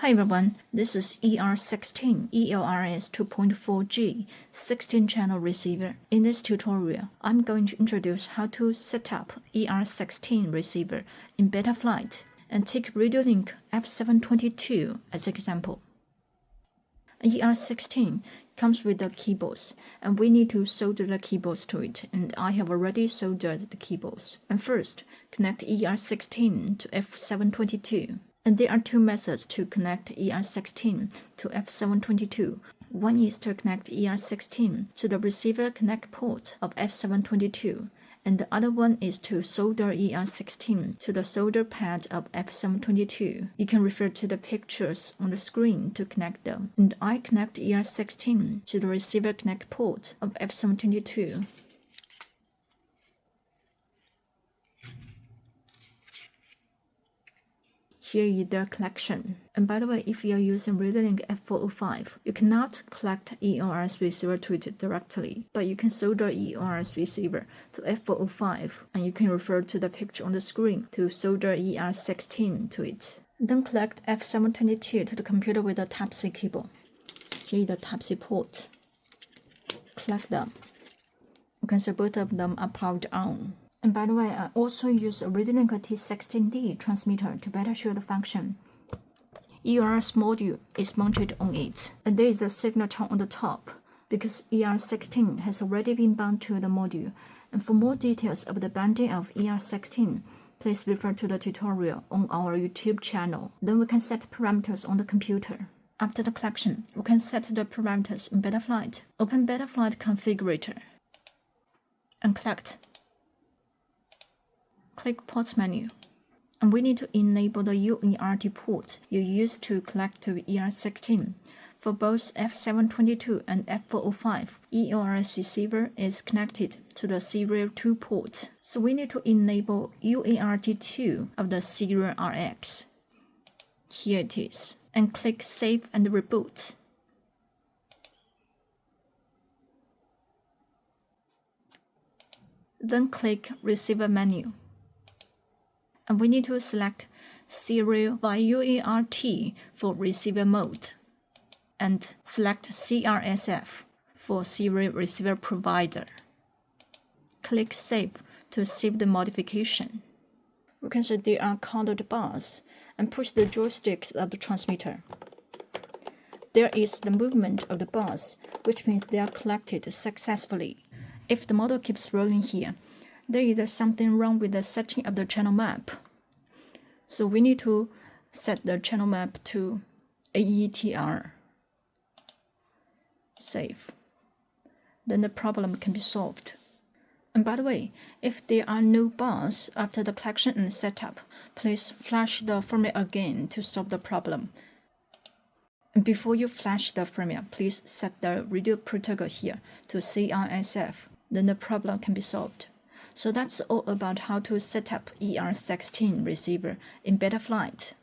Hi everyone, this is ER16 ELRS 2.4G 16-channel receiver. In this tutorial, I'm going to introduce how to set up ER16 receiver in BetaFlight and take RadioLink F722 as an example. ER16 comes with the keyboards, and we need to solder the keyboards to it, and I have already soldered the keyboards. And first, connect ER16 to F722. And there are two methods to connect ER16 to F722. One is to connect ER16 to the receiver connect port of F722, and the other one is to solder ER16 to the solder pad of F722. You can refer to the pictures on the screen to connect them. And I connect ER16 to the receiver connect port of F722. Here is their collection. And by the way, if you are using RadioLink F405, you cannot collect ELRS receiver to it directly, but you can solder ELRS receiver to F405, and you can refer to the picture on the screen to solder ER16 to it. Then connect F722 to the computer with a Type-C cable. Here is the Type-C port. Connect them. You can see both of them are powered on. And by the way, I also use a RadioLink T16D transmitter to better show the function. ELRS module is mounted on it, and there is a signal tone on the top because ER16 has already been bound to the module. And for more details of the binding of ER16, please refer to the tutorial on our YouTube channel. Then we can set parameters on the computer. After the collection, we can set the parameters in BetaFlight. Open BetaFlight configurator and collect. Click Ports menu, and we need to enable the UERT port you used to connect to ER16. For both F722 and F405, ELRS receiver is connected to the serial 2 port, so we need to enable UERT2 of the serial RX. Here it is, and click Save and Reboot. Then click Receiver menu. And we need to select Serial by UERT for receiver mode, and select CRSF for serial receiver provider. Click Save to save the modification. We can see there are colored bars, and push the joysticks of the transmitter. There is the movement of the bars, which means they are collected successfully. If the model keeps rolling here, there is something wrong with the setting of the channel map. So we need to set the channel map to AETR. Save. Then the problem can be solved. And by the way, if there are no bars after the collection and setup, please flash the firmware again to solve the problem. And before you flash the firmware, please set the radio protocol here to CRSF. Then the problem can be solved. So that's all about how to set up ER16 receiver in BetaFlight.